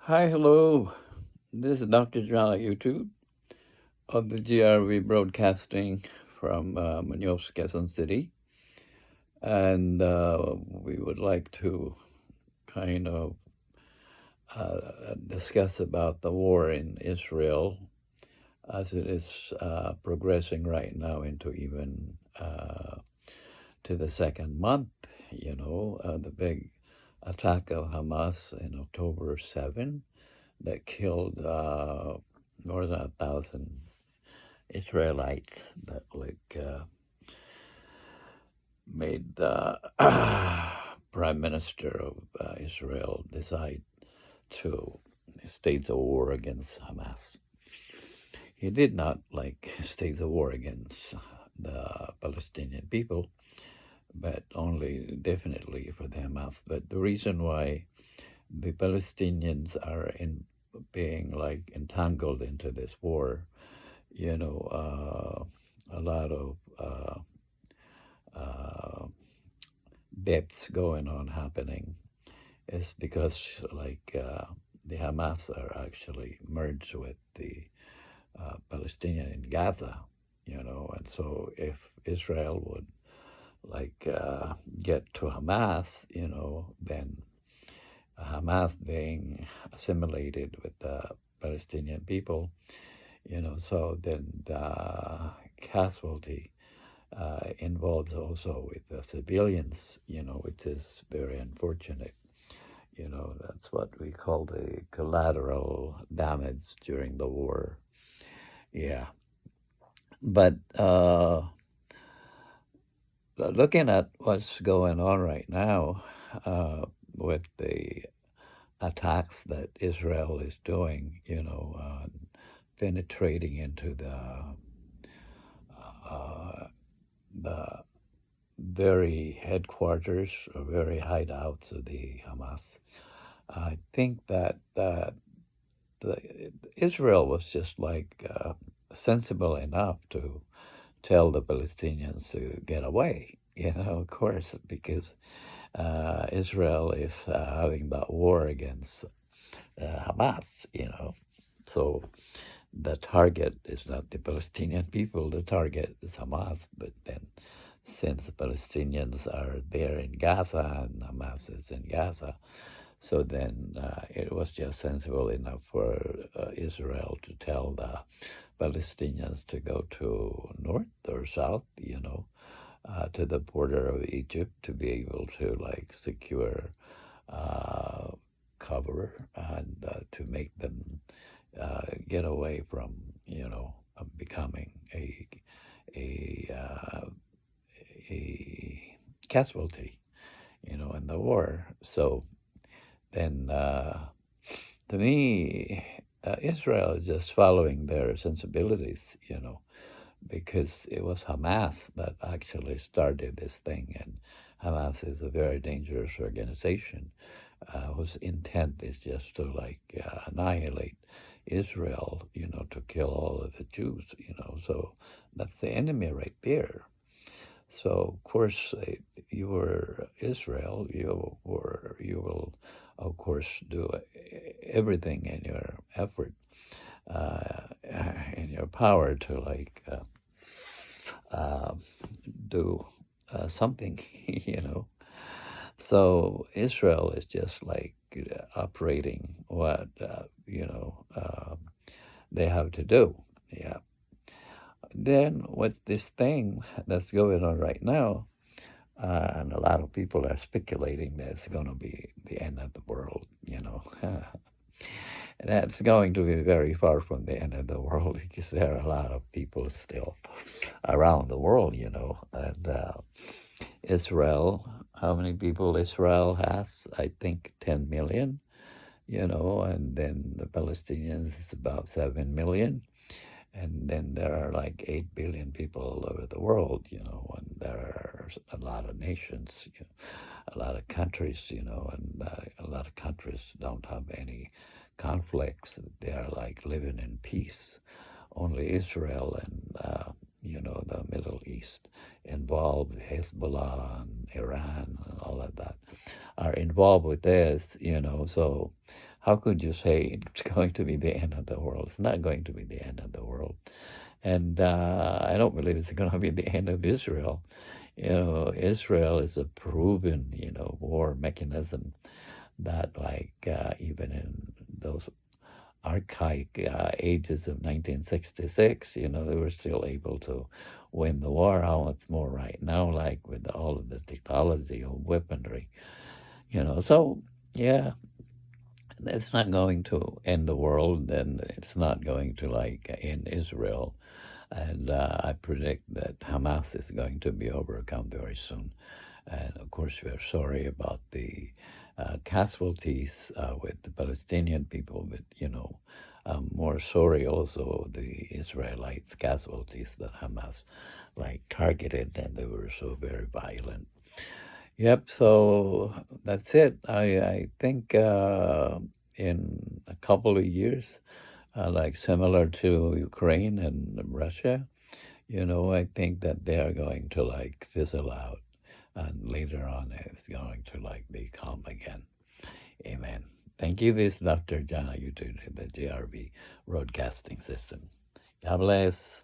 Hi, hello. This is Dr. John at YouTube of the GRV Broadcasting from Munoz, Quezon City. And we would like to kind of discuss about the war in Israel as it is progressing right now into even to the second month. The big attack of Hamas in October 7 that killed more than 1,000 Israelites that made the prime minister of Israel decide to stage a war against Hamas. He did not stage a war against the Palestinian people, but only definitely for the Hamas. But the reason why the Palestinians are being entangled into this war, a lot of deaths going on happening is because the Hamas are actually merged with the Palestinian in Gaza, and so if Israel would get to Hamas, then Hamas being assimilated with the Palestinian people, so then the casualty involves also with the civilians, which is very unfortunate. That's what we call the collateral damage during the war. Yeah. But looking at what's going on right now with the attacks that Israel is doing, penetrating into the very headquarters or very hideouts of the Hamas. I think that Israel was just sensible enough to tell the Palestinians to get away, of course, because Israel is having that war against Hamas, So the target is not the Palestinian people, the target is Hamas. But then since the Palestinians are there in Gaza and Hamas is in Gaza, so then it was just sensible enough for Israel to tell the Palestinians to go to north or south, to the border of Egypt to be able to secure cover and to make them get away from becoming a casualty in the war. So then to me Israel is just following their sensibilities, because it was Hamas that actually started this thing, and Hamas is a very dangerous organization whose intent is just to annihilate Israel, to kill all of the Jews, so that's the enemy right there. So of course, you were Israel. You will, of course, do everything in your effort, in your power to do something, So Israel is just operating what they have to do. Yeah. Then with this thing that's going on right now, and a lot of people are speculating that it's going to be the end of the world, That's going to be very far from the end of the world because there are a lot of people still around the world, And Israel, how many people Israel has? I think 10 million, and then the Palestinians is about 7 million. And then there are 8 billion people all over the world, and there are a lot of nations, a lot of countries, and a lot of countries don't have any conflicts. They are living in peace. Only Israel and the Middle East involved, Hezbollah and Iran and all of that are involved with this, so how could you say it's going to be the end of the world? It's not going to be the end of the world. And I don't believe it's going to be the end of Israel. Israel is a proven, war mechanism that, like, even in those archaic ages of 1966, they were still able to win the war. How much more right now, like with all of the technology of weaponry, So, yeah, it's not going to end the world, and it's not going to, like, end Israel. And I predict that Hamas is going to be overcome very soon. And of course, we are sorry about the casualties with the Palestinian people, but I'm more sorry also the Israelites' casualties that Hamas like targeted, and they were so very violent. Yep. So that's it. I think in a couple of years, like similar to Ukraine and Russia, I think that they are going to like fizzle out, and later on it's going to like be calm again. Amen. Thank you. This is Dr. John Ayutu, the GRB Broadcasting System. God bless.